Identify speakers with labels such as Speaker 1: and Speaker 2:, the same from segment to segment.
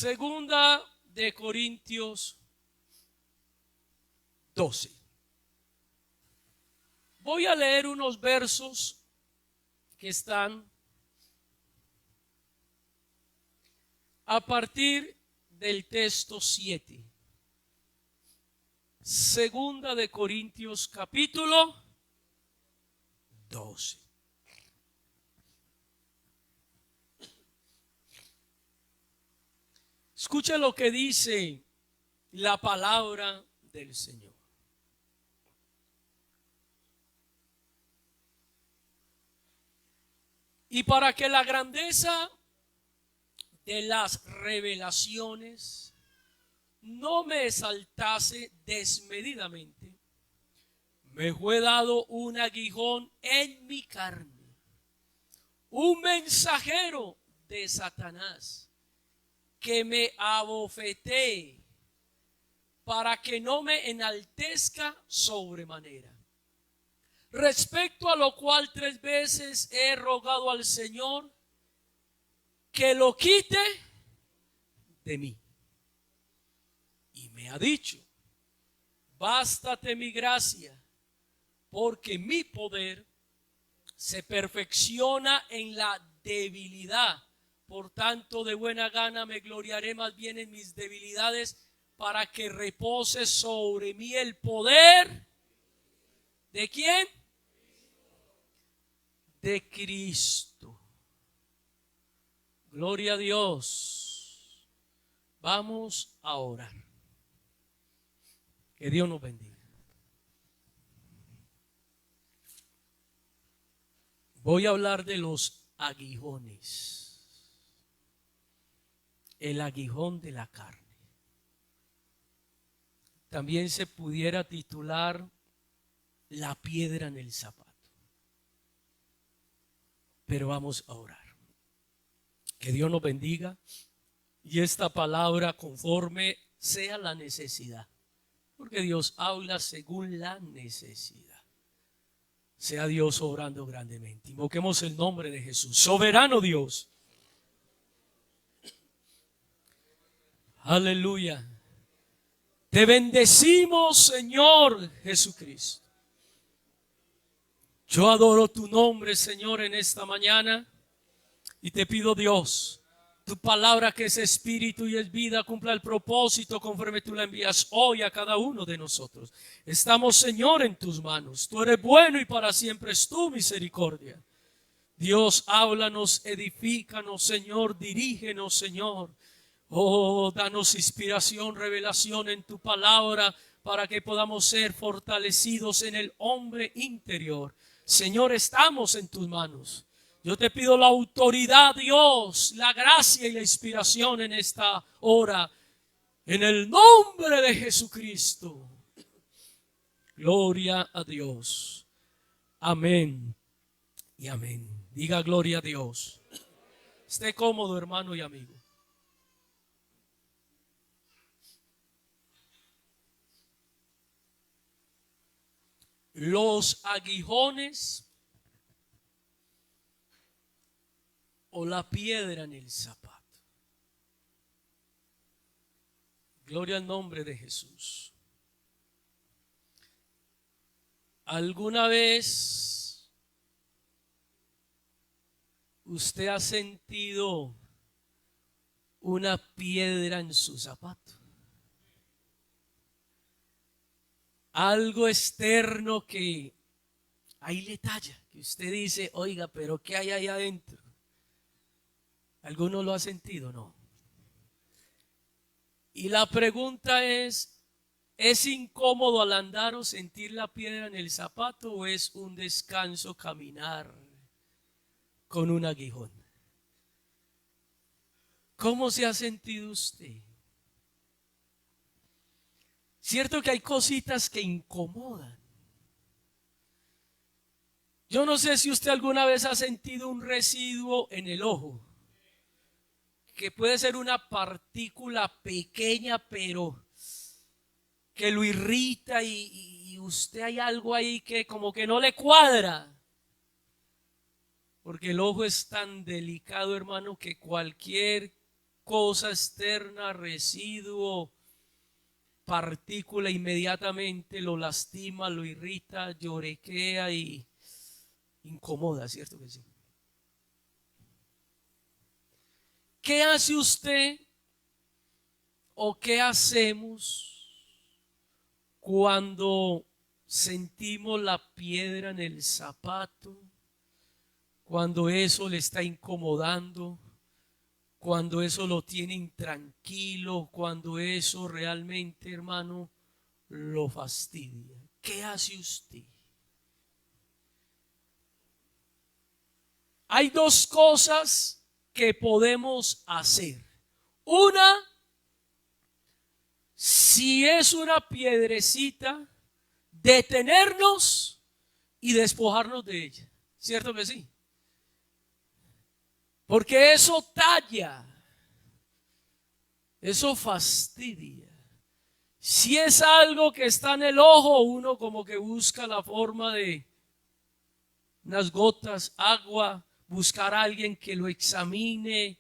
Speaker 1: Segunda de Corintios 12. Voy a leer unos versos que están a partir del texto 7. Segunda de Corintios capítulo 12. Escucha lo que dice la palabra del Señor. Y para que la grandeza de las revelaciones no me exaltase desmedidamente, me fue dado un aguijón en mi carne, un mensajero de Satanás, que me abofetee para que no me enaltezca sobremanera. Respecto a lo cual 3 veces he rogado al Señor que lo quite de mí. Y me ha dicho: bástate mi gracia, porque mi poder se perfecciona en la debilidad. Por tanto, de buena gana me gloriaré más bien en mis debilidades, para que repose sobre mí el poder. ¿De quién? De Cristo. Gloria a Dios. Vamos a orar. Que Dios nos bendiga. Voy a hablar de los aguijones. El aguijón de la carne. También se pudiera titular la piedra en el zapato. Pero vamos a orar. Que Dios nos bendiga y esta palabra conforme sea la necesidad. Porque Dios habla según la necesidad. Sea Dios obrando grandemente. Invoquemos el nombre de Jesús. Soberano Dios. Aleluya. Te bendecimos, Señor Jesucristo. Yo adoro tu nombre, Señor, en esta mañana. Y te pido, Dios, tu palabra que es espíritu y es vida, cumpla el propósito conforme tú la envías hoy a cada uno de nosotros. Estamos, Señor, en tus manos. Tú eres bueno y para siempre es tu misericordia. Dios, háblanos, edifícanos, Señor, dirígenos, Señor. Oh, danos inspiración, revelación en tu palabra para que podamos ser fortalecidos en el hombre interior. Señor, estamos en tus manos. Yo te pido la autoridad, Dios, la gracia y la inspiración en esta hora. En el nombre de Jesucristo. Gloria a Dios. Amén y amén. Diga gloria a Dios. Esté cómodo, hermano y amigo. Los aguijones o la piedra en el zapato. Gloria al nombre de Jesús. ¿Alguna vez usted ha sentido una piedra en su zapato? Algo externo que ahí le talla, que usted dice, oiga, pero ¿qué hay ahí adentro? ¿Alguno lo ha sentido? No. Y la pregunta ¿es incómodo al andar o sentir la piedra en el zapato o es un descanso caminar con un aguijón? ¿Cómo se ha sentido usted? Cierto que hay cositas que incomodan. Yo no sé si usted alguna vez ha sentido un residuo en el ojo, que puede ser una partícula pequeña, pero que lo irrita y usted hay algo ahí que como que no le cuadra. Porque el ojo es tan delicado, hermano, que cualquier cosa externa, residuo, partícula, inmediatamente lo lastima, lo irrita, lloriquea y incomoda, ¿cierto que sí? ¿Qué hace usted o qué hacemos cuando sentimos la piedra en el zapato? Cuando eso le está incomodando, cuando eso lo tiene intranquilo, cuando eso realmente, hermano, lo fastidia. ¿Qué hace usted? Hay dos cosas que podemos hacer. Una, si es una piedrecita, detenernos y despojarnos de ella. ¿Cierto que sí? Porque eso talla, eso fastidia. Si es algo que está en el ojo, uno como que busca la forma de unas gotas, agua, buscar a alguien que lo examine,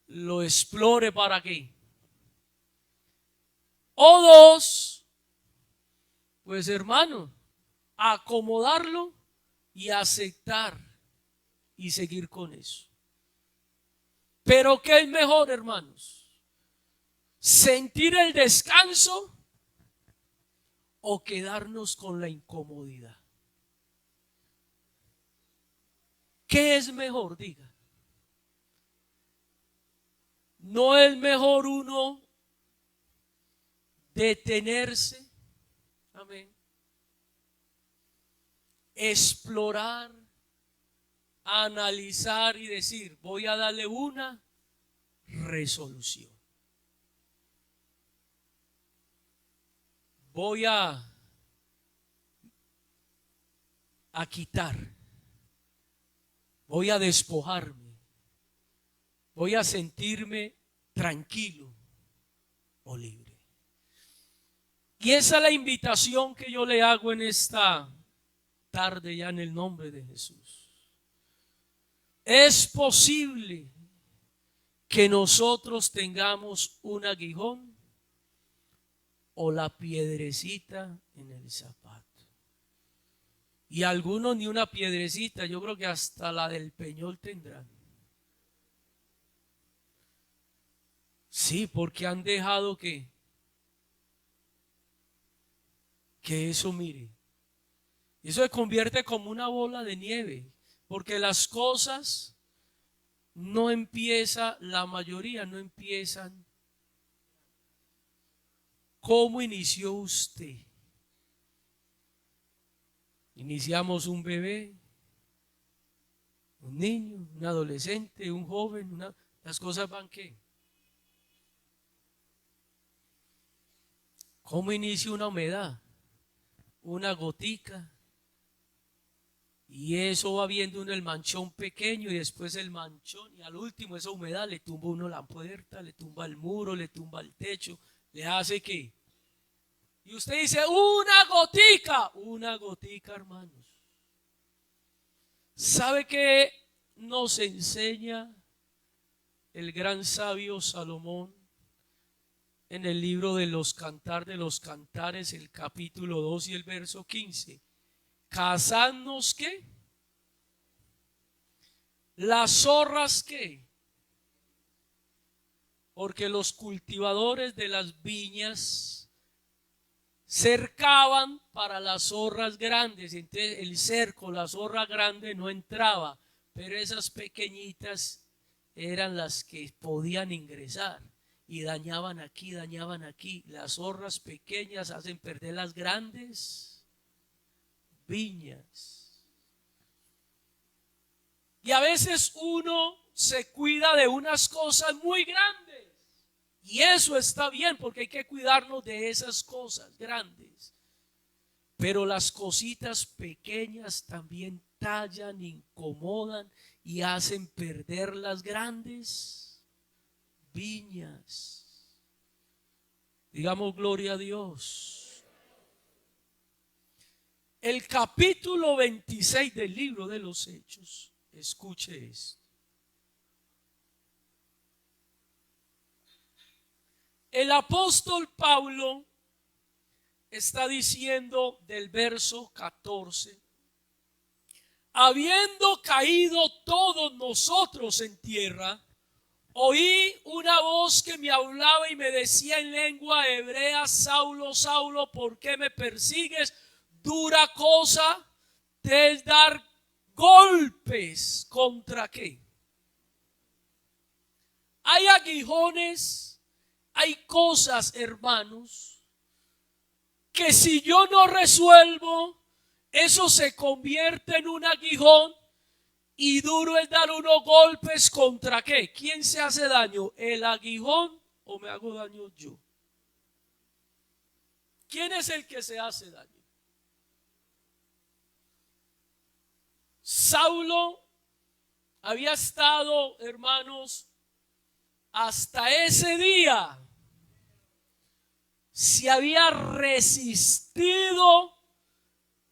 Speaker 1: lo explore para qué. O dos, pues hermano, acomodarlo y aceptar y seguir con eso. Pero ¿qué es mejor, hermanos? ¿Sentir el descanso o quedarnos con la incomodidad? ¿Qué es mejor? Diga. ¿No es mejor uno detenerse? Amén. Explorar, analizar y decir, voy a darle una resolución. Voy a quitar. Voy a despojarme. Voy a sentirme tranquilo o libre. Y esa es la invitación que yo le hago en esta tarde ya en el nombre de Jesús. Es posible que nosotros tengamos un aguijón o la piedrecita en el zapato. Y algunos ni una piedrecita, yo creo que hasta la del peñol tendrán. Sí, porque han dejado que eso, mire, eso se convierte como una bola de nieve, porque las cosas no empiezan, la mayoría no empiezan. ¿Cómo inició usted? Iniciamos un bebé, un niño, un adolescente, un joven, las cosas van ¿qué? ¿Cómo inicia una humedad? Una gotica. Y eso va viendo uno el manchón pequeño y después el manchón y al último esa humedad le tumba uno la puerta, le tumba el muro, le tumba el techo, le hace ¿qué? Y usted dice una gotica hermanos. ¿Sabe qué nos enseña el gran sabio Salomón en el libro de los Cantar de los Cantares, el capítulo 2 y el verso 15? ¿Cazadnos qué? Las zorras qué? Porque los cultivadores de las viñas cercaban para las zorras grandes, entonces el cerco, la zorra grande no entraba, pero esas pequeñitas eran las que podían ingresar y dañaban aquí, dañaban aquí. Las zorras pequeñas hacen perder las grandes viñas. Y a veces uno se cuida de unas cosas muy grandes. Y eso está bien porque hay que cuidarnos de esas cosas grandes. Pero las cositas pequeñas también tallan, incomodan y hacen perder las grandes viñas. Digamos gloria a Dios. El capítulo 26 del libro de los Hechos, escuche esto. El apóstol Pablo está diciendo del verso 14: habiendo caído todos nosotros en tierra, oí una voz que me hablaba y me decía en lengua hebrea: Saulo, Saulo, ¿por qué me persigues? Dura cosa te es dar golpes. ¿Contra qué? Hay aguijones, hay cosas, hermanos, que si yo no resuelvo, eso se convierte en un aguijón y duro es dar unos golpes. ¿Contra qué? ¿Quién se hace daño? ¿El aguijón o me hago daño yo? ¿Quién es el que se hace daño? Saulo había estado, hermanos, hasta ese día se había resistido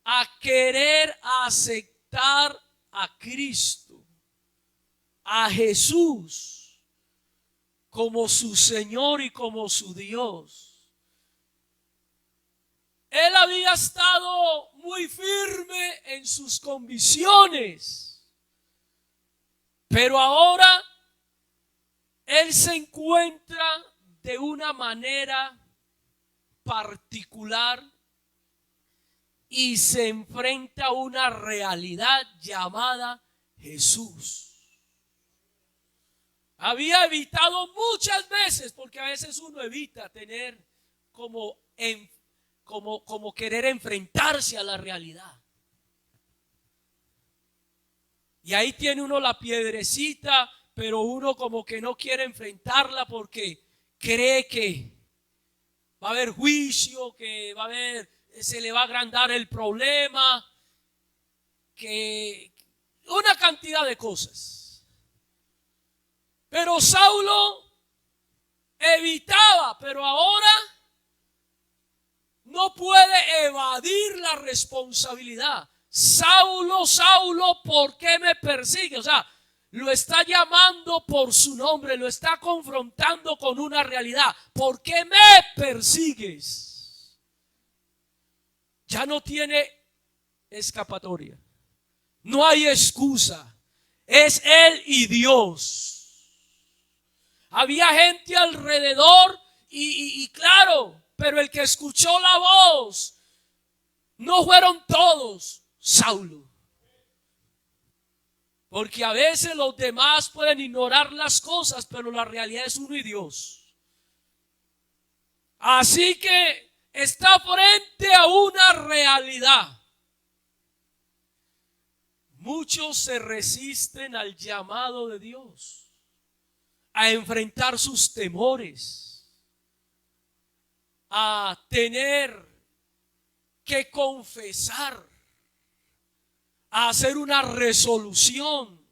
Speaker 1: a querer aceptar a Cristo, a Jesús, como su Señor y como su Dios. Él había estado muy firme en sus convicciones, pero ahora él se encuentra de una manera particular y se enfrenta a una realidad llamada Jesús. Había evitado muchas veces, porque a veces uno evita tener como querer enfrentarse a la realidad. Y ahí tiene uno la piedrecita, pero uno como que no quiere enfrentarla porque cree que va a haber juicio, que va a haber, se le va a agrandar el problema, que una cantidad de cosas. Pero Saulo evitaba, pero ahora no puede evadir la responsabilidad. Saulo, Saulo, ¿por qué me persigue? O sea, lo está llamando por su nombre, lo está confrontando con una realidad. ¿Por qué me persigues? Ya no tiene escapatoria. No hay excusa. Es él y Dios. Había gente alrededor y claro, pero el que escuchó la voz no fueron todos. Saulo. Porque a veces los demás pueden ignorar las cosas, pero la realidad es uno y Dios. Así que está frente a una realidad. Muchos se resisten al llamado de Dios, a enfrentar sus temores, a tener que confesar, a hacer una resolución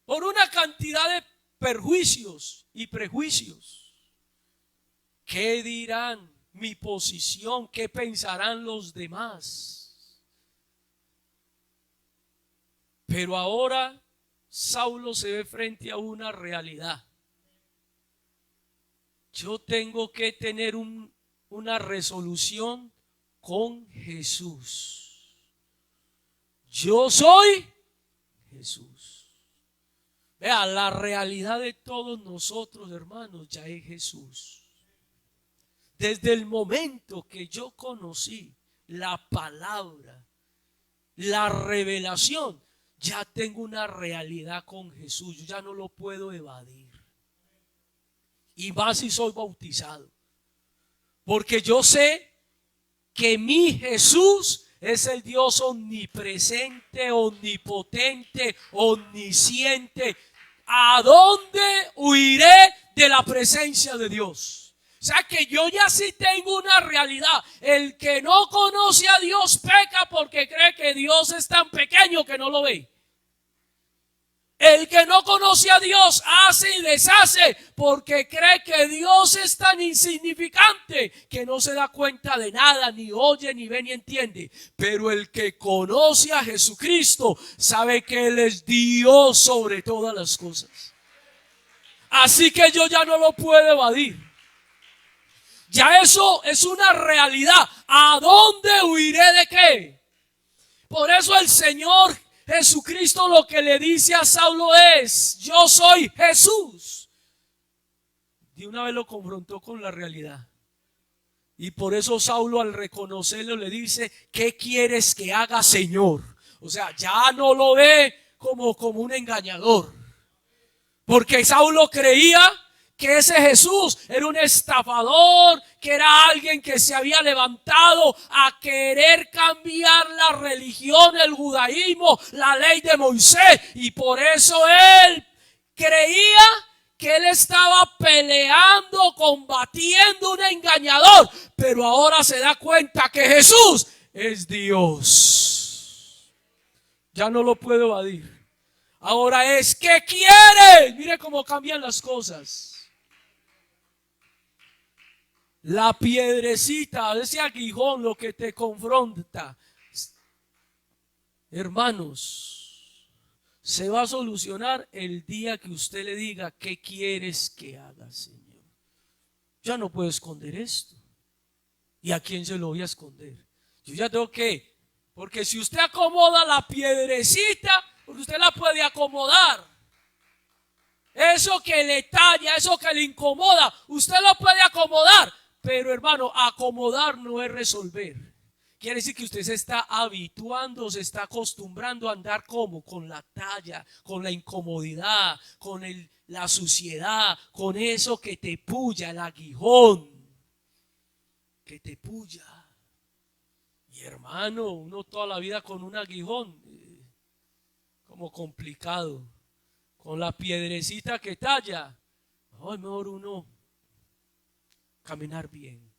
Speaker 1: por una cantidad de perjuicios y prejuicios. ¿Qué dirán? Mi posición, ¿qué pensarán los demás? Pero ahora Saulo se ve frente a una realidad. Yo tengo que tener una resolución con Jesús. Yo soy Jesús. Vea, la realidad de todos nosotros, hermanos, ya es Jesús. Desde el momento que yo conocí la palabra, la revelación, ya tengo una realidad con Jesús. Yo ya no lo puedo evadir. Y más si soy bautizado. Porque yo sé que mi Jesús es el Dios omnipresente, omnipotente, omnisciente. ¿A dónde huiré de la presencia de Dios? O sea que yo ya sí tengo una realidad. El que no conoce a Dios peca porque cree que Dios es tan pequeño que no lo ve. El que no conoce a Dios hace y deshace porque cree que Dios es tan insignificante que no se da cuenta de nada, ni oye, ni ve, ni entiende. Pero el que conoce a Jesucristo sabe que Él es Dios sobre todas las cosas. Así que yo ya no lo puedo evadir. Ya eso es una realidad. ¿A dónde huiré de qué? Por eso el Señor Jesucristo lo que le dice a Saulo es: yo soy Jesús. De una vez lo confrontó con la realidad. Y por eso Saulo, al reconocerlo, le dice: ¿qué quieres que haga, Señor? O sea, ya no lo ve como un engañador. Porque Saulo creía que ese Jesús era un estafador, que era alguien que se había levantado a querer cambiar la religión, el judaísmo, la ley de Moisés. Y por eso él creía que él estaba peleando, combatiendo un engañador. Pero ahora se da cuenta que Jesús es Dios. Ya no lo puedo evadir. Ahora es: ¿qué quieres? Mire cómo cambian las cosas. La piedrecita, ese aguijón, lo que te confronta, hermanos, se va a solucionar el día que usted le diga: ¿qué quieres que haga, Señor? Ya no puedo esconder esto. ¿Y a quién se lo voy a esconder? Yo ya tengo que, porque si usted acomoda la piedrecita, porque usted la puede acomodar, eso que le talla, eso que le incomoda, usted lo puede acomodar. Pero hermano, acomodar no es resolver. Quiere decir que usted se está habituando, se está acostumbrando a andar como con la talla, con la incomodidad, con la suciedad, con eso que te puya, el aguijón que te puya. Y hermano, uno toda la vida con un aguijón, como complicado. Con la piedrecita que talla, no, es mejor uno caminar bien.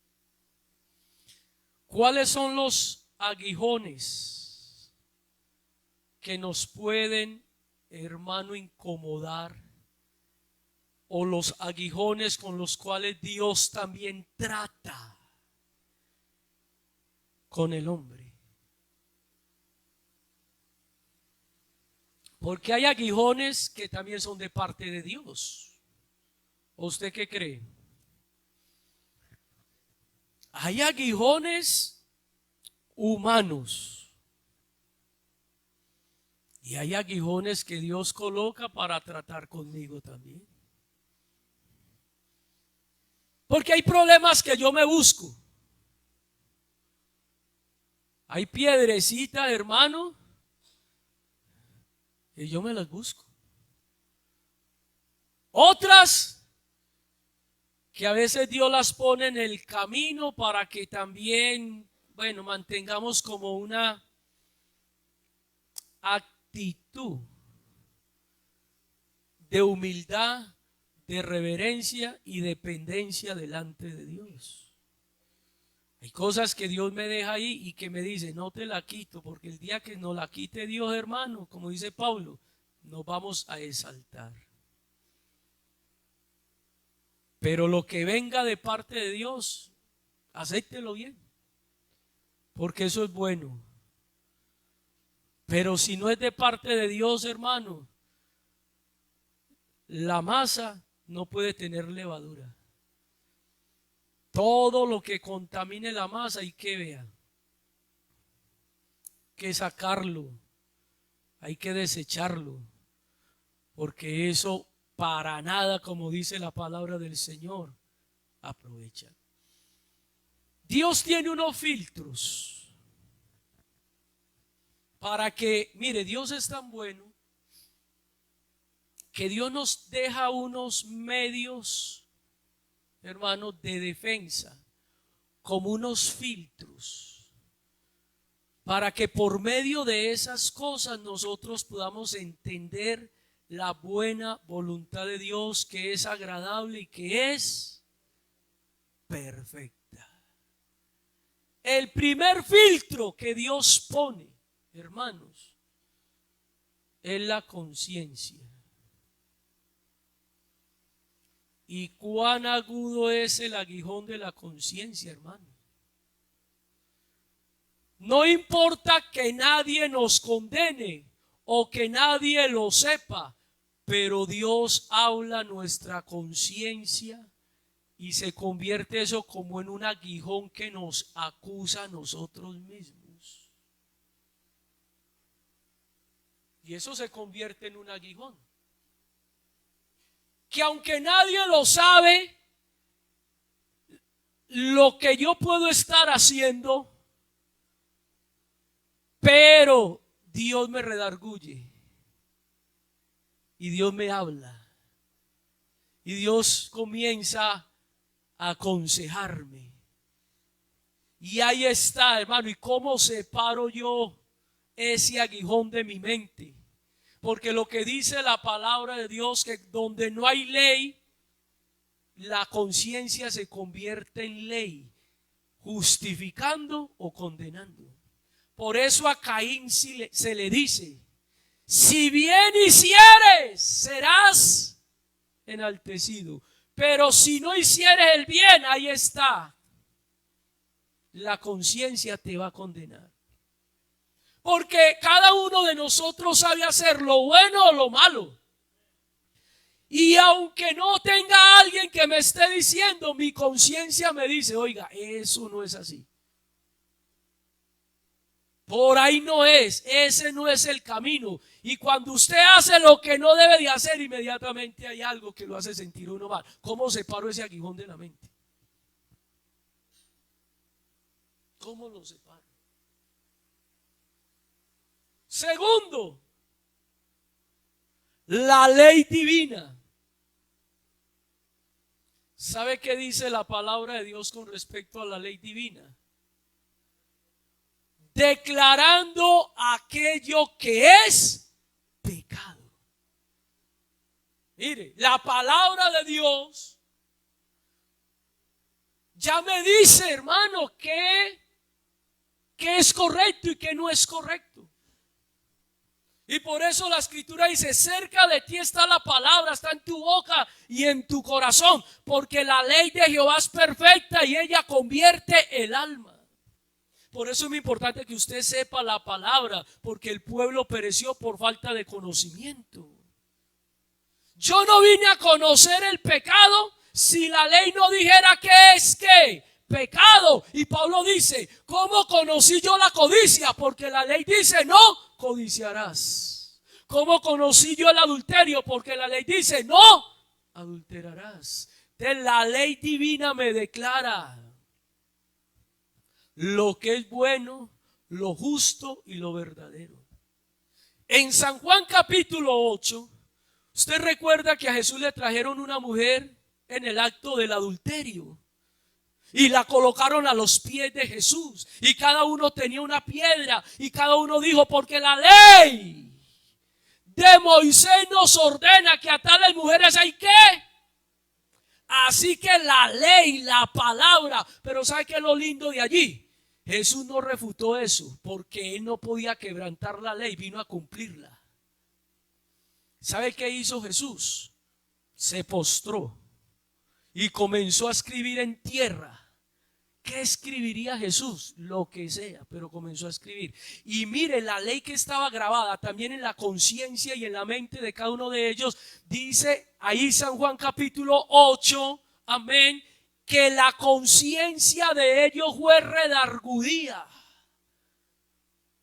Speaker 1: ¿Cuáles son los aguijones que nos pueden, hermano, incomodar? O los aguijones con los cuales Dios también trata con el hombre. Porque hay aguijones que también son de parte de Dios. ¿O usted qué cree? Hay aguijones humanos y hay aguijones que Dios coloca para tratar conmigo también. Porque hay problemas que yo me busco. Hay piedrecitas, hermano, que yo me las busco. Otras que a veces Dios las pone en el camino para que también, bueno, mantengamos como una actitud de humildad, de reverencia y dependencia delante de Dios. Hay cosas que Dios me deja ahí y que me dice: no te la quito, porque el día que nos la quite Dios, hermano, como dice Pablo, nos vamos a exaltar. Pero lo que venga de parte de Dios, acéptelo bien, porque eso es bueno. Pero si no es de parte de Dios, hermano, la masa no puede tener levadura. Todo lo que contamine la masa hay que ver, que sacarlo, hay que desecharlo, porque eso para nada, como dice la palabra del Señor, aprovecha. Dios tiene unos filtros para que, mire, Dios es tan bueno que Dios nos deja unos medios, hermanos, de defensa, como unos filtros, para que por medio de esas cosas nosotros podamos entender la buena voluntad de Dios, que es agradable y que es perfecta. El primer filtro que Dios pone, hermanos, es la conciencia. ¿Y cuán agudo es el aguijón de la conciencia, hermano? No importa que nadie nos condene o que nadie lo sepa, pero Dios habla nuestra conciencia y se convierte eso como en un aguijón que nos acusa a nosotros mismos. Y eso se convierte en un aguijón. Que aunque nadie lo sabe, lo que yo puedo estar haciendo, pero Dios me redarguye. Y Dios me habla. Y Dios comienza a aconsejarme. Y ahí está, hermano. ¿Y cómo separo yo ese aguijón de mi mente? Porque lo que dice la palabra de Dios, que donde no hay ley, la conciencia se convierte en ley, justificando o condenando. Por eso a Caín se le dice: si bien hicieres, serás enaltecido. Pero si no hicieres el bien, ahí está. La conciencia te va a condenar. Porque cada uno de nosotros sabe hacer lo bueno o lo malo. Y aunque no tenga alguien que me esté diciendo, mi conciencia me dice: oiga, eso no es así. Por ahí no es, ese no es el camino. Y cuando usted hace lo que no debe de hacer, inmediatamente hay algo que lo hace sentir uno mal. ¿Cómo separo ese aguijón de la mente? ¿Cómo lo separo? Segundo, la ley divina. ¿Sabe qué dice la palabra de Dios con respecto a la ley divina? Declarando aquello que es pecado. Mire, la palabra de Dios ya me dice, hermano, que es correcto y que no es correcto. Y por eso la escritura dice: cerca de ti está la palabra, está en tu boca y en tu corazón, porque la ley de Jehová es perfecta y ella convierte el alma. Por eso es muy importante que usted sepa la palabra, porque el pueblo pereció por falta de conocimiento. Yo no vine a conocer el pecado si la ley no dijera que es ¿qué? Pecado. Y Pablo dice: ¿cómo conocí yo la codicia? Porque la ley dice: no codiciarás. ¿Cómo conocí yo el adulterio? Porque la ley dice: no adulterarás. Entonces la ley divina me declara lo que es bueno, lo justo y lo verdadero. En San Juan capítulo 8, usted recuerda que a Jesús le trajeron una mujer en el acto del adulterio y la colocaron a los pies de Jesús, y cada uno tenía una piedra y cada uno dijo: porque la ley de Moisés nos ordena que a tales mujeres hay que. Así que la ley, la palabra. Pero ¿sabe qué es lo lindo de allí? Jesús no refutó eso, porque él no podía quebrantar la ley, vino a cumplirla. ¿Sabe qué hizo Jesús? Se postró y comenzó a escribir en tierra. ¿Qué escribiría Jesús? Lo que sea, pero comenzó a escribir. Y mire, la ley que estaba grabada también en la conciencia y en la mente de cada uno de ellos, dice ahí San Juan capítulo 8, amén, que la conciencia de ellos fue redargudida.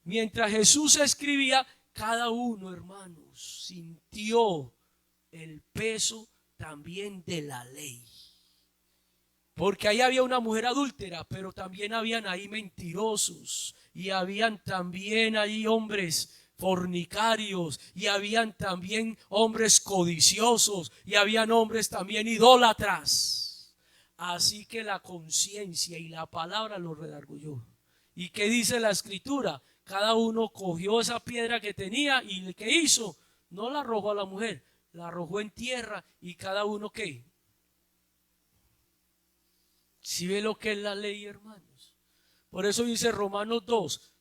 Speaker 1: Mientras Jesús escribía, cada uno, hermanos, sintió el peso también de la ley. Porque ahí había una mujer adúltera, pero también habían ahí mentirosos, y habían también ahí hombres fornicarios, y habían también hombres codiciosos, y habían hombres también idólatras. Así que la conciencia y la palabra lo redarguyó. ¿Y qué dice la escritura? Cada uno cogió esa piedra que tenía y ¿qué hizo? No la arrojó a la mujer, la arrojó en tierra, y cada uno ¿qué? Si ve lo que es la ley, hermanos. Por eso dice Romanos 2: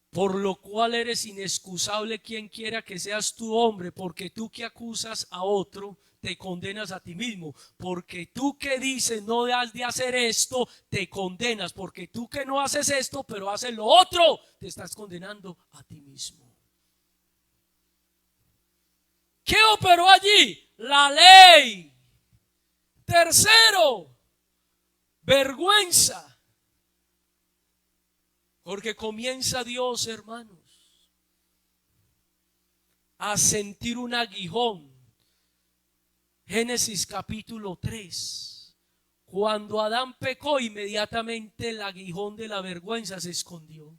Speaker 1: por lo cual eres inexcusable quien quiera que seas tu hombre, porque tú que acusas a otro, te condenas a ti mismo. Porque tú que dices no has de hacer esto, te condenas. Porque tú que no haces esto, pero haces lo otro, te estás condenando a ti mismo. ¿Qué operó allí? La ley. Tercero, vergüenza. Porque comienza Dios, hermanos, a sentir un aguijón. Génesis capítulo 3. Cuando Adán pecó, inmediatamente el aguijón de la vergüenza se escondió.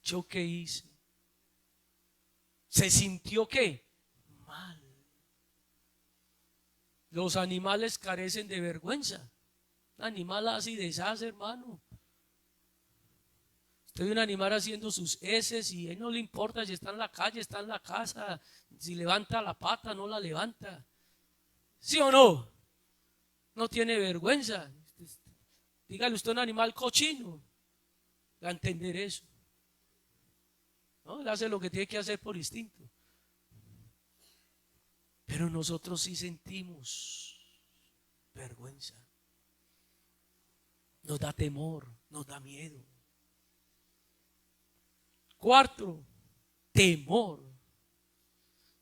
Speaker 1: ¿Yo qué hice? ¿Se sintió qué? Mal. Los animales carecen de vergüenza. Un animal así deshace, hermano. Usted ve un animal haciendo sus heces y a él no le importa si está en la calle, está en la casa, si levanta la pata, no la levanta. ¿Sí o no? No tiene vergüenza. Dígale usted a un animal cochino, va a entender eso. ¿No? Él hace lo que tiene que hacer por instinto. Pero nosotros sí sentimos vergüenza. Nos da temor, nos da miedo. Cuarto, temor.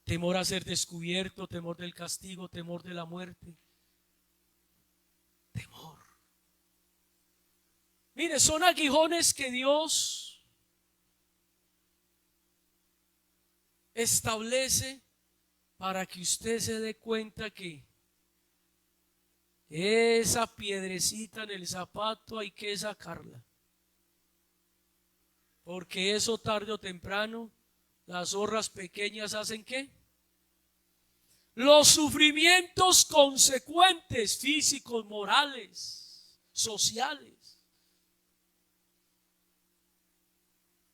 Speaker 1: Temor a ser descubierto, temor del castigo, temor de la muerte. Temor. Mire, son aguijones que Dios establece para que usted se dé cuenta que esa piedrecita en el zapato hay que sacarla. Porque eso tarde o temprano, las zorras pequeñas hacen ¿qué? Los sufrimientos consecuentes, físicos, morales, sociales.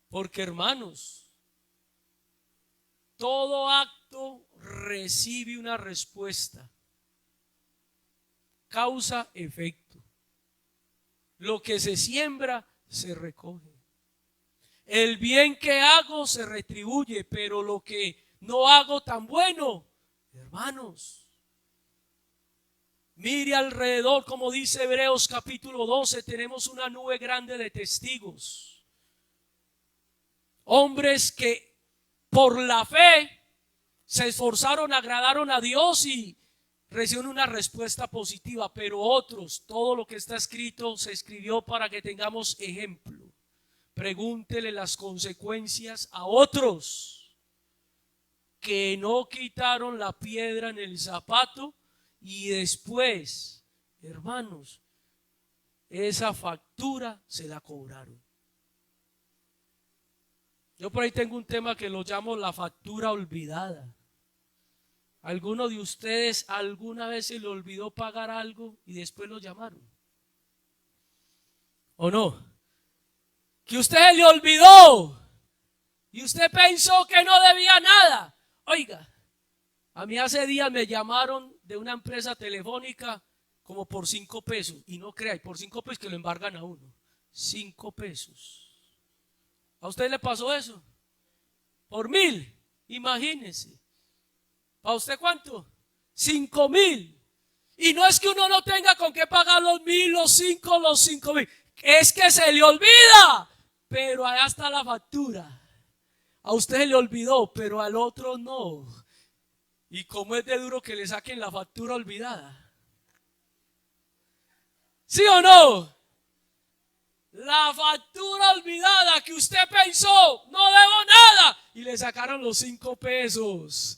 Speaker 1: Porque hermanos, todo acto recibe una respuesta. Causa, efecto. Lo que se siembra, se recoge. El bien que hago se retribuye, pero lo que no hago tan bueno, hermanos, mire alrededor, como dice Hebreos capítulo 12, tenemos una nube grande de testigos. Hombres que por la fe se esforzaron, agradaron a Dios y recibieron una respuesta positiva, pero otros, todo lo que está escrito se escribió para que tengamos ejemplo. Pregúntele las consecuencias a otros que no quitaron la piedra en el zapato y después, hermanos, esa factura se la cobraron. Yo por ahí tengo un tema que lo llamo la factura olvidada. ¿Alguno de ustedes alguna vez se le olvidó pagar algo y después lo llamaron? ¿O no? Que usted le olvidó y usted pensó que no debía nada. Oiga, a mí hace días me llamaron de una empresa telefónica como por 5 pesos. Y no crea, por 5 pesos que lo embargan a uno. 5 pesos. ¿A usted le pasó eso? Por 1.000, imagínense. ¿Para usted cuánto? 5.000. Y no es que uno no tenga con qué pagar los 1.000, los 5.000. Es que se le olvida. Pero allá está la factura. A usted le olvidó, pero al otro no. Y como es de duro que le saquen la factura olvidada. ¿Sí o no? La factura olvidada que usted pensó, no debo nada. Y le sacaron los 5 pesos.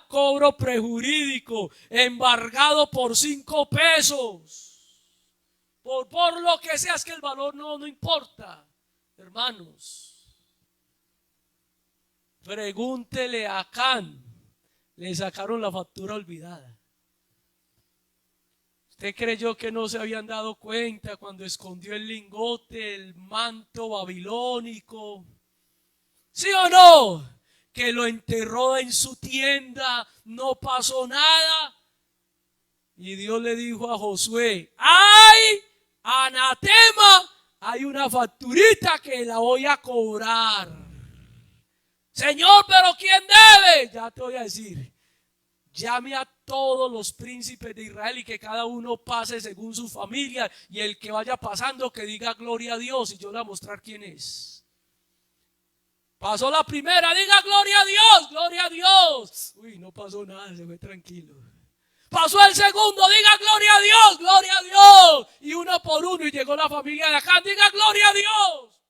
Speaker 1: Cobro prejurídico, embargado por 5 pesos. Por lo que sea, es que el valor no importa, hermanos. Pregúntele a Can, le sacaron la factura olvidada. ¿Usted creyó que no se habían dado cuenta cuando escondió el lingote, el manto babilónico? ¿Sí o no? Que lo enterró en su tienda, no pasó nada. Y Dios le dijo a Josué: ¡ay! Anatema, hay una facturita que la voy a cobrar. Señor, pero ¿quién debe? Ya te voy a decir. Llame a todos los príncipes de Israel y que cada uno pase según su familia, y el que vaya pasando que diga gloria a Dios, y yo le voy a mostrar quién es. Pasó la primera, diga gloria a Dios, gloria a Dios. Uy, no pasó nada, se fue tranquilo. Pasó el segundo, diga gloria a Dios, gloria a Dios. Y uno por uno, y llegó la familia de acá, diga gloria a Dios.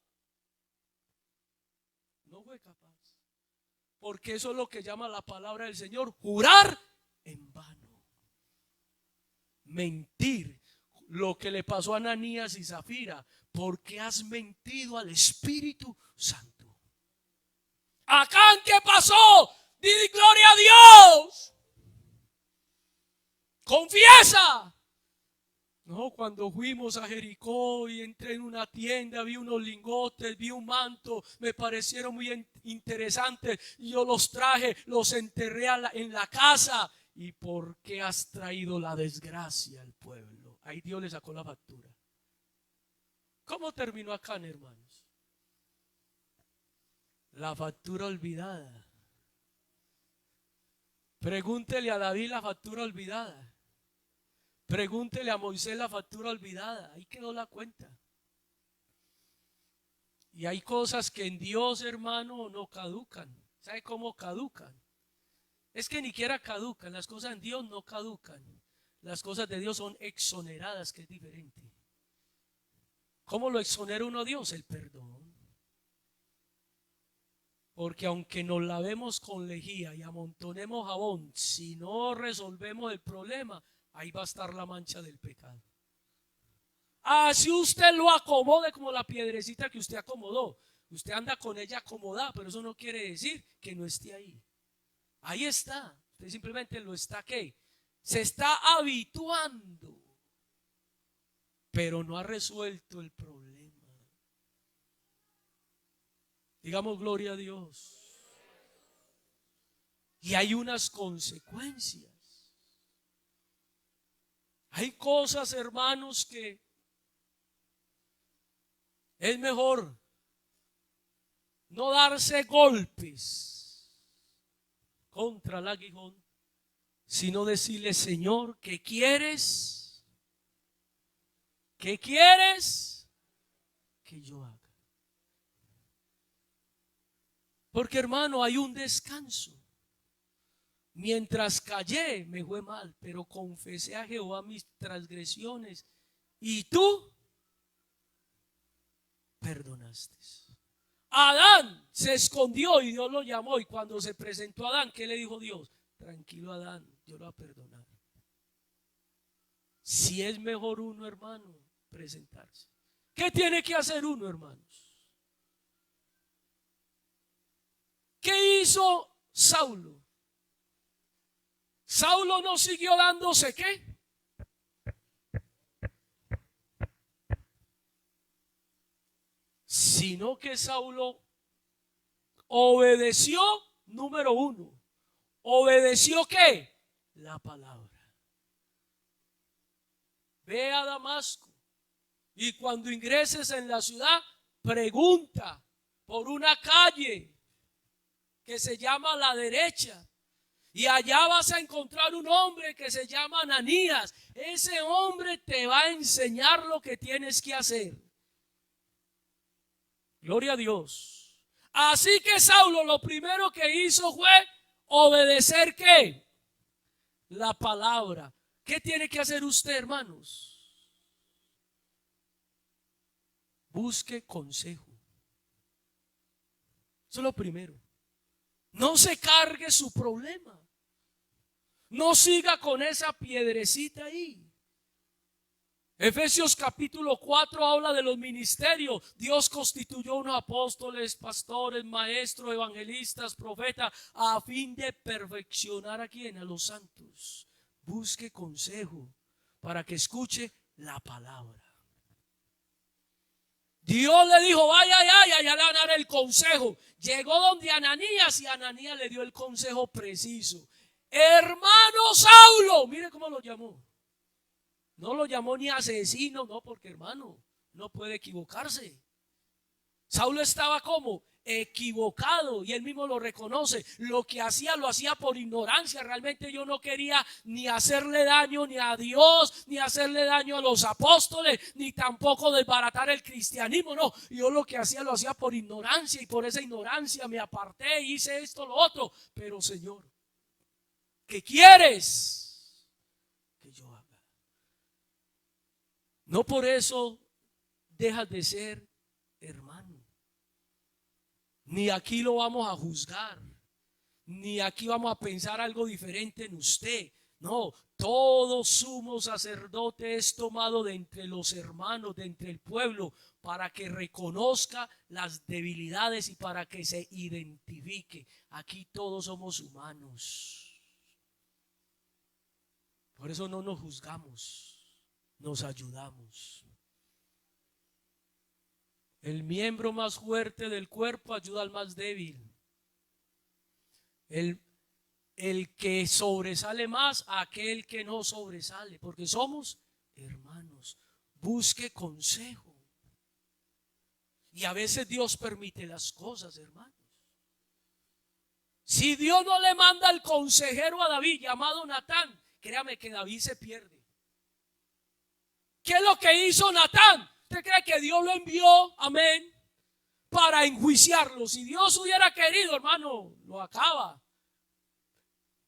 Speaker 1: No fue capaz. Porque eso es lo que llama la palabra del Señor, jurar en vano. Mentir. Lo que le pasó a Ananías y Zafira, porque has mentido al Espíritu Santo. Acán, ¿qué pasó? Di gloria a Dios. Confiesa. No, cuando fuimos a Jericó y entré en una tienda, vi unos lingotes, vi un manto, me parecieron muy interesantes. Y yo los traje, los enterré en la casa. ¿Y por qué has traído la desgracia al pueblo? Ahí Dios le sacó la factura. ¿Cómo terminó Acán, hermanos? La factura olvidada. Pregúntele a David la factura olvidada. Pregúntele a Moisés la factura olvidada. Ahí quedó la cuenta. Y hay cosas que en Dios, hermano, no caducan. ¿Sabe cómo caducan? Es que ni siquiera caducan. Las cosas en Dios no caducan. Las cosas de Dios son exoneradas, que es diferente. ¿Cómo lo exonera uno a Dios? El perdón. Porque aunque nos lavemos con lejía y amontonemos jabón, si no resolvemos el problema, ahí va a estar la mancha del pecado. Así usted lo acomode como la piedrecita que usted acomodó. Usted anda con ella acomodada, pero eso no quiere decir que no esté ahí. Ahí está. Usted simplemente lo está, ¿qué? Se está habituando, pero no ha resuelto el problema. Digamos gloria a Dios. Y hay unas consecuencias. Hay cosas, hermanos, que es mejor no darse golpes contra el aguijón, sino decirle: Señor, ¿qué quieres? ¿Qué quieres que yo haga? Porque, hermano, hay un descanso. Mientras callé, me fue mal, pero confesé a Jehová mis transgresiones y tú perdonaste. Adán se escondió y Dios lo llamó, y cuando se presentó a Adán, ¿qué le dijo Dios? Tranquilo, Adán, yo lo voy a perdonar. Si es mejor uno, hermano, presentarse. ¿Qué tiene que hacer uno, hermanos? ¿Qué hizo Saulo? Saulo no siguió dándose ¿qué? Sino que Saulo obedeció, número uno. ¿Obedeció qué? La palabra. Ve a Damasco y cuando ingreses en la ciudad, pregunta por una calle que se llama La Derecha. Y allá vas a encontrar un hombre que se llama Ananías. Ese hombre te va a enseñar lo que tienes que hacer. Gloria a Dios. Así que Saulo lo primero que hizo fue obedecer ¿qué? La palabra. ¿Qué tiene que hacer usted, hermanos? Busque consejo. Eso es lo primero. No se cargue su problema. No siga con esa piedrecita ahí. Efesios capítulo 4 habla de los ministerios. Dios constituyó unos apóstoles, pastores, maestros, evangelistas, profetas, a fin de perfeccionar a quién, a los santos. Busque consejo para que escuche la palabra. Dios le dijo: vaya, allá le van a dar el consejo. Llegó donde Ananías y Ananías le dio el consejo preciso. Hermano Saulo, mire cómo lo llamó. No lo llamó ni asesino, no, porque hermano, no puede equivocarse. Saulo estaba como equivocado y él mismo lo reconoce. Lo que hacía lo hacía por ignorancia. Realmente yo no quería ni hacerle daño ni a Dios, ni hacerle daño a los apóstoles, ni tampoco desbaratar el cristianismo. No, yo lo que hacía lo hacía por ignorancia, y por esa ignorancia me aparté y hice esto, lo otro. Pero Señor, ¿qué quieres que yo haga? No por eso dejas de ser hermano. Ni aquí lo vamos a juzgar, ni aquí vamos a pensar algo diferente en usted. No, todo sumo sacerdote es tomado de entre los hermanos, de entre el pueblo, para que reconozca las debilidades y para que se identifique. Aquí todos somos humanos. Por eso no nos juzgamos, nos ayudamos. El miembro más fuerte del cuerpo ayuda al más débil. El que sobresale más a aquel que no sobresale, porque somos hermanos. Busque consejo. Y a veces Dios permite las cosas, hermanos. Si Dios no le manda el consejero a David llamado Natán, créame que David se pierde. ¿Qué es lo que hizo Natán? ¿Usted cree que Dios lo envió, amén, para enjuiciarlo? Si Dios hubiera querido, hermano, lo acaba.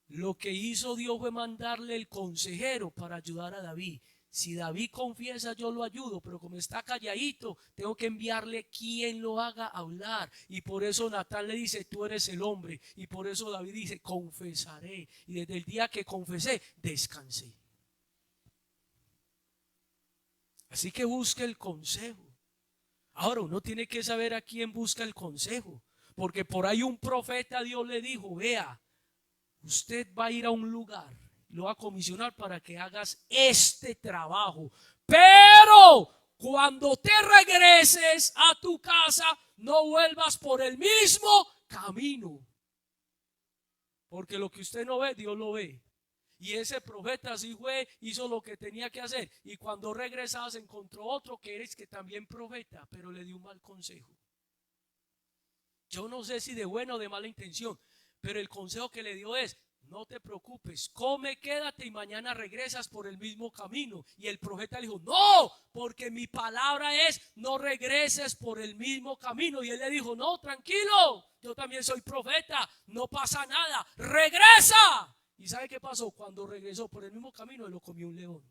Speaker 1: Lo que hizo Dios fue mandarle el consejero para ayudar a David. Si David confiesa, yo lo ayudo, pero como está calladito, tengo que enviarle quien lo haga hablar. Y por eso Natán le dice, tú eres el hombre. Y por eso David dice, confesaré. Y desde el día que confesé, descansé. Así que busque el consejo. Ahora uno tiene que saber a quién busca el consejo, porque por ahí un profeta Dios le dijo, vea, usted va a ir a un lugar, lo va a comisionar para que hagas este trabajo, pero cuando te regreses a tu casa no vuelvas por el mismo camino, porque lo que usted no ve, Dios lo ve. Y ese profeta así fue, hizo lo que tenía que hacer. Y cuando regresaba se encontró otro que eres que también profeta, pero le dio un mal consejo. Yo no sé si de buena o de mala intención, pero el consejo que le dio es, no te preocupes, come, quédate y mañana regresas por el mismo camino. Y el profeta le dijo, no, porque mi palabra es, no regreses por el mismo camino. Y él le dijo, no, tranquilo, yo también soy profeta, no pasa nada, regresa. ¿Y sabe qué pasó? Cuando regresó por el mismo camino, lo comió un león.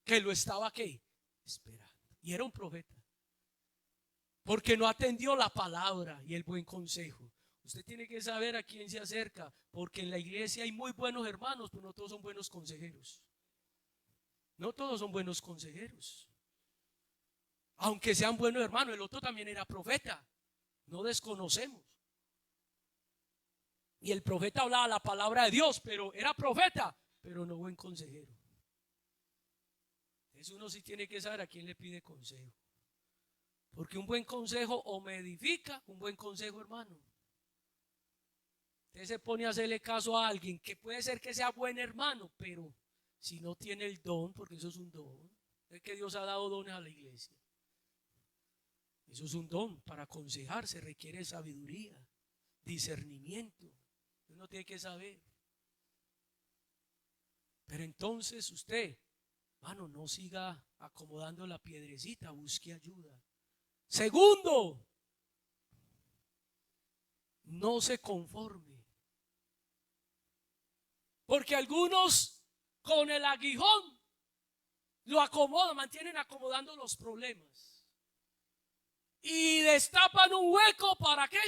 Speaker 1: Que lo estaba, ¿qué? Esperando. Y era un profeta. Porque no atendió la palabra y el buen consejo. Usted tiene que saber a quién se acerca. Porque en la iglesia hay muy buenos hermanos, pero no todos son buenos consejeros. No todos son buenos consejeros. Aunque sean buenos hermanos, el otro también era profeta. No desconocemos. Y el profeta hablaba la palabra de Dios, pero era profeta, pero no buen consejero. Entonces uno sí tiene que saber a quién le pide consejo. Porque un buen consejo o me edifica, un buen consejo, hermano. Usted se pone a hacerle caso a alguien que puede ser que sea buen hermano, pero si no tiene el don, porque eso es un don. Es que Dios ha dado dones a la iglesia. Eso es un don. Para aconsejar se requiere sabiduría, discernimiento. Uno tiene que saber. Pero entonces usted, hermano, no siga acomodando la piedrecita, busque ayuda. Segundo, no se conforme. Porque algunos con el aguijón lo acomodan, mantienen acomodando los problemas. Y destapan un hueco, ¿para qué?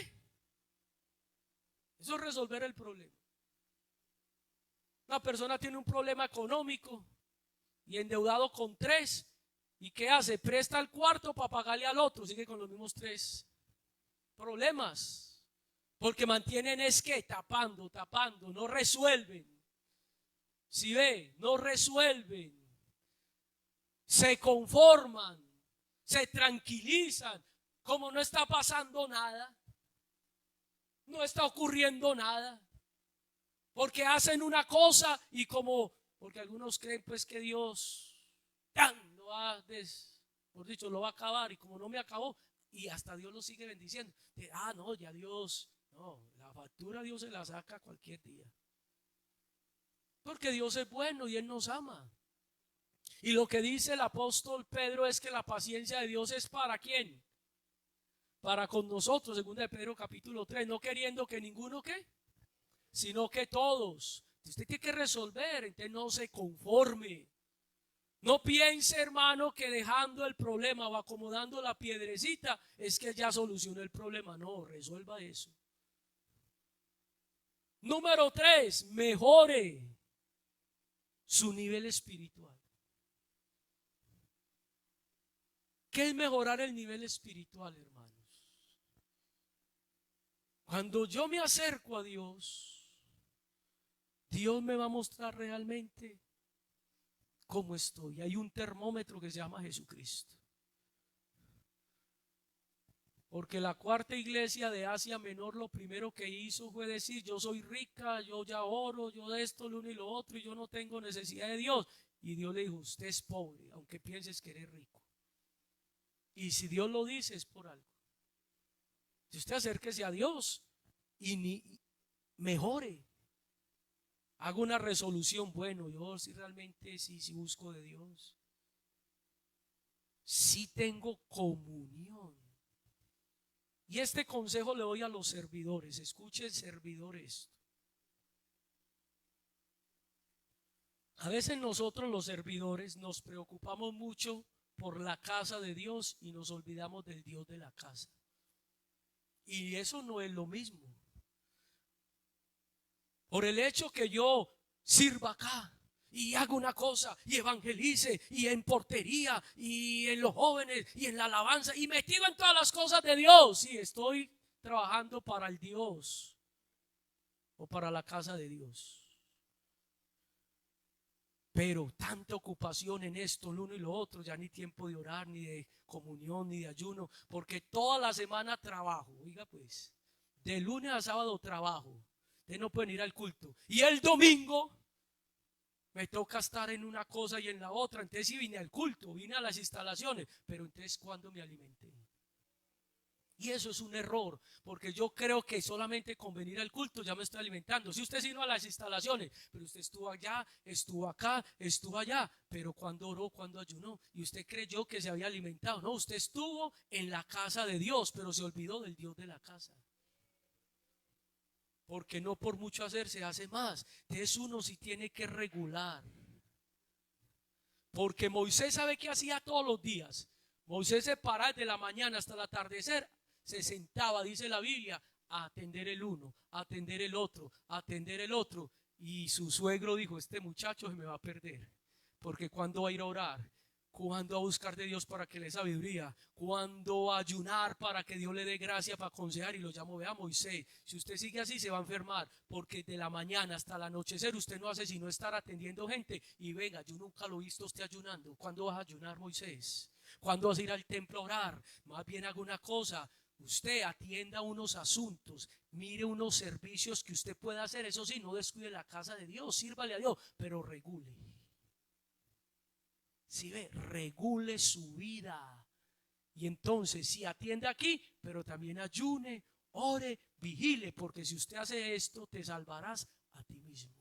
Speaker 1: Eso es resolver el problema. Una persona tiene un problema económico y endeudado con 3. ¿Y qué hace? Presta el cuarto para pagarle al otro. Sigue con los mismos 3 problemas. Porque mantienen es que tapando, no resuelven. Si ve, no resuelven. Se conforman, se tranquilizan. Como no está pasando nada, no está ocurriendo nada. Porque hacen una cosa y porque algunos creen pues que Dios lo va lo va a acabar, y como no me acabó, y hasta Dios lo sigue bendiciendo. No, ya Dios, no, la factura Dios se la saca cualquier día. Porque Dios es bueno y Él nos ama. Y lo que dice el apóstol Pedro es que la paciencia de Dios es ¿para quién? Para con nosotros, segunda de Pedro capítulo 3, no queriendo que ninguno ¿qué? Sino que todos. Usted tiene que resolver, entonces no se conforme. No piense, hermano, que dejando el problema o acomodando la piedrecita es que ya solucionó el problema. No, resuelva eso. Número 3, mejore su nivel espiritual. ¿Qué es mejorar el nivel espiritual, hermanos? Cuando yo me acerco a Dios, Dios me va a mostrar realmente cómo estoy. Hay un termómetro que se llama Jesucristo. Porque la cuarta iglesia de Asia Menor lo primero que hizo fue decir: yo soy rica, yo ya oro, yo de esto, lo uno y lo otro, y yo no tengo necesidad de Dios. Y Dios le dijo: usted es pobre, aunque pienses que eres rico. Y si Dios lo dice es por algo. Si usted acérquese a Dios y mejore, haga una resolución. Bueno, yo sí realmente sí busco de Dios, sí tengo comunión. Y este consejo le doy a los servidores. Escuchen, servidores. A veces nosotros los servidores nos preocupamos mucho por la casa de Dios y nos olvidamos del Dios de la casa. Y eso no es lo mismo. Por el hecho que yo sirva acá y haga una cosa y evangelice y en portería y en los jóvenes y en la alabanza y metido en todas las cosas de Dios, sí, estoy trabajando para el Dios o para la casa de Dios. Pero tanta ocupación en esto, lo uno y lo otro, ya ni tiempo de orar, ni de comunión, ni de ayuno, porque toda la semana trabajo. Oiga pues, de lunes a sábado trabajo. Ustedes no pueden ir al culto. Y el domingo me toca estar en una cosa y en la otra. Entonces sí vine al culto, vine a las instalaciones, pero entonces ¿cuándo me alimenté? Y eso es un error, porque yo creo que solamente con venir al culto ya me estoy alimentando. Si usted vino a las instalaciones, pero usted estuvo allá, estuvo acá, estuvo allá, pero cuando oró, cuando ayunó, y usted creyó que se había alimentado. No, usted estuvo en la casa de Dios, pero se olvidó del Dios de la casa. Porque no por mucho hacer se hace más. Entonces uno sí tiene que regular. Porque Moisés sabe qué hacía todos los días. Moisés se paraba de la mañana hasta el atardecer. Se sentaba, dice la Biblia, a atender el uno, a atender el otro, a atender el otro. Y su suegro dijo: este muchacho se me va a perder. Porque cuando va a ir a orar, cuando a buscar de Dios para que le dé sabiduría, cuando a ayunar para que Dios le dé gracia para aconsejar. Y lo llamo: vea Moisés, si usted sigue así se va a enfermar, porque de la mañana hasta el anochecer usted no hace sino estar atendiendo gente. Y venga, yo nunca lo he visto usted ayunando. ¿Cuándo vas a ayunar, Moisés? ¿Cuándo vas a ir al templo a orar? Más bien haga una cosa: usted atienda unos asuntos, mire unos servicios que usted pueda hacer. Eso sí, no descuide la casa de Dios, sírvale a Dios, pero regule. Si ve, regule su vida. Y entonces si atiende aquí, pero también ayune, ore, vigile, porque si usted hace esto, te salvarás a ti mismo.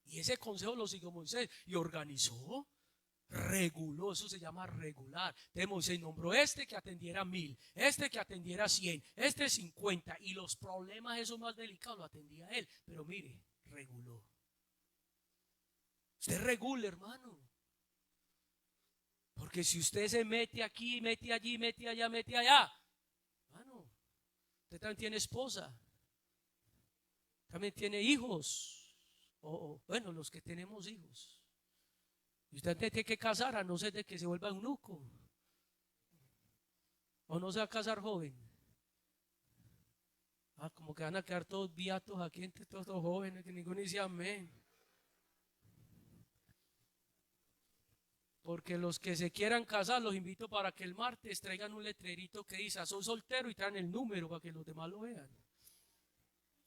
Speaker 1: Y ese consejo lo siguió Moisés y organizó, reguló. Eso se llama regular. Entonces Moisés nombró este que atendiera 1000, este que atendiera 100, este 50, y los problemas esos más delicados lo atendía él. Pero mire, reguló. Usted regule, hermano. Porque si usted se mete aquí, mete allí, mete allá, mete allá, hermano, usted también tiene esposa, también tiene hijos, bueno, los que tenemos hijos. Y usted tiene que casar, a no ser de que se vuelva eunuco, o no se va a casar joven. Como que van a quedar todos viatos aquí entre todos los jóvenes, que ninguno dice amén. Porque los que se quieran casar, los invito para que el martes traigan un letrerito que dice: soy soltero, y traen el número para que los demás lo vean.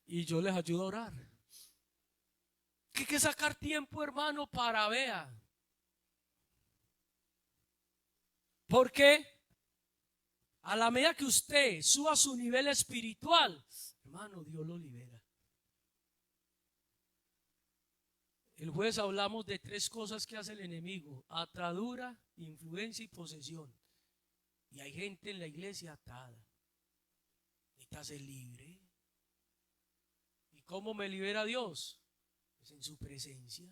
Speaker 1: Y yo les ayudo a orar. Que hay que sacar tiempo, hermano, para vea. ¿Por qué? A la medida que usted suba su nivel espiritual, hermano, Dios lo libera. El jueves hablamos de 3 cosas que hace el enemigo: atadura, influencia y posesión. Y hay gente en la iglesia atada. Necesita ser libre. ¿Y cómo me libera Dios? Pues en su presencia.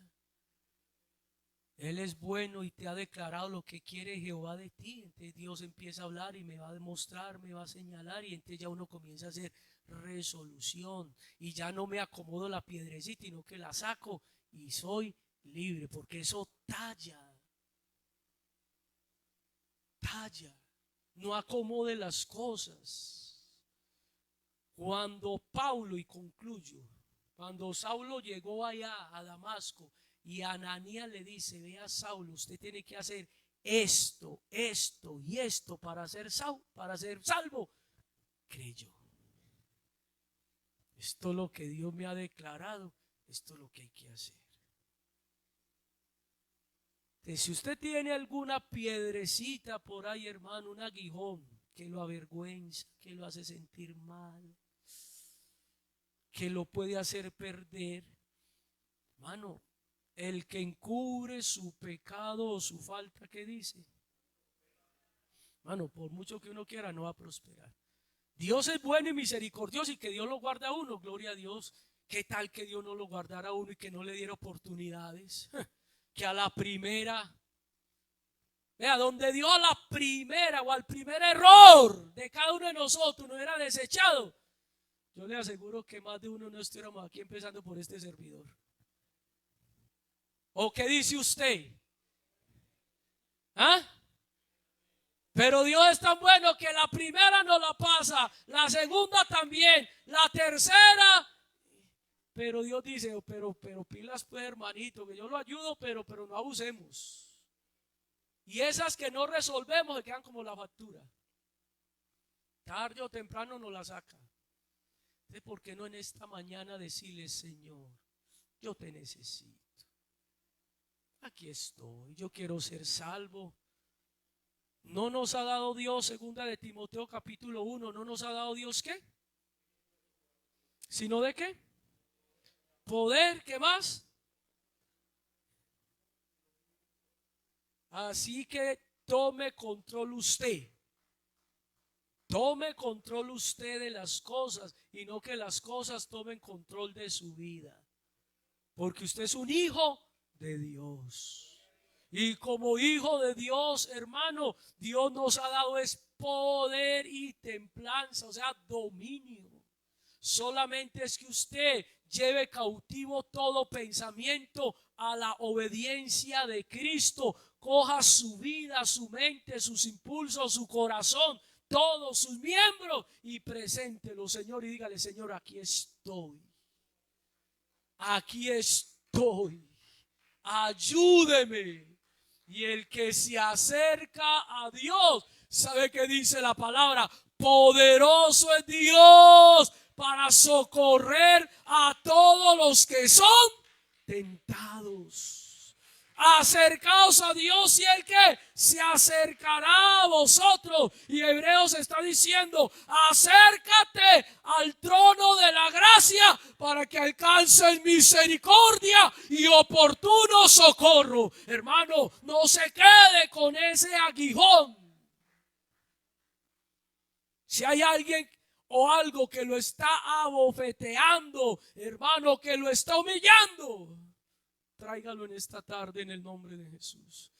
Speaker 1: Él es bueno y te ha declarado lo que quiere Jehová de ti. Entonces Dios empieza a hablar y me va a demostrar, me va a señalar, y entonces ya uno comienza a hacer resolución. Y ya no me acomodo la piedrecita, sino que la saco y soy libre, porque eso talla. No acomode las cosas. Cuando Pablo, y concluyo, cuando Saulo llegó allá a Damasco y Ananías le dice: ve a Saulo, usted tiene que hacer esto, esto y esto para ser salvo, creyó. Esto es lo que Dios me ha declarado, esto es lo que hay que hacer. Entonces, si usted tiene alguna piedrecita por ahí, hermano, un aguijón que lo avergüenza, que lo hace sentir mal, que lo puede hacer perder, hermano, el que encubre su pecado o su falta, ¿qué dice? Hermano, por mucho que uno quiera, no va a prosperar. Dios es bueno y misericordioso, y que Dios lo guarda a uno, gloria a Dios. ¿Qué tal que Dios no lo guardara a uno y que no le diera oportunidades? Que a la primera, vea, donde Dios a la primera o al primer error de cada uno de nosotros nos hubiera desechado, yo le aseguro que más de uno no estuviéramos aquí, empezando por este servidor. ¿O qué dice usted? ¿Ah? Pero Dios es tan bueno que la primera no la pasa, la segunda también, la tercera. Pero Dios dice: pero pilas pues, hermanito, que yo lo ayudo, pero no abusemos. Y esas que no resolvemos se quedan como la factura. Tarde o temprano nos la saca. Entonces, ¿por qué no en esta mañana decirle: Señor, yo te necesito? Aquí estoy, yo quiero ser salvo. No nos ha dado Dios, segunda de Timoteo capítulo 1, no nos ha dado Dios ¿qué? ¿Sino de qué? Poder, ¿qué más? Así que tome control usted. Tome control usted de las cosas, y no que las cosas tomen control de su vida. Porque usted es un hijo de Dios. Y como hijo de Dios, hermano, Dios nos ha dado es poder y templanza, o sea, dominio. Solamente es que usted lleve cautivo todo pensamiento a la obediencia de Cristo. Coja su vida, su mente, sus impulsos, su corazón, todos sus miembros, y preséntelo, Señor, y dígale: Señor, aquí estoy. Aquí estoy. Ayúdeme. Y el que se acerca a Dios, ¿sabe qué dice la palabra? Poderoso es Dios para socorrer a todos los que son tentados. Acercaos a Dios, y el que se acercará a vosotros. Y Hebreos está diciendo: acércate al trono de la gracia para que alcances misericordia y oportuno socorro. Hermano, no se quede con ese aguijón. Si hay alguien o algo que lo está abofeteando, hermano, que lo está humillando, tráigalo en esta tarde en el nombre de Jesús.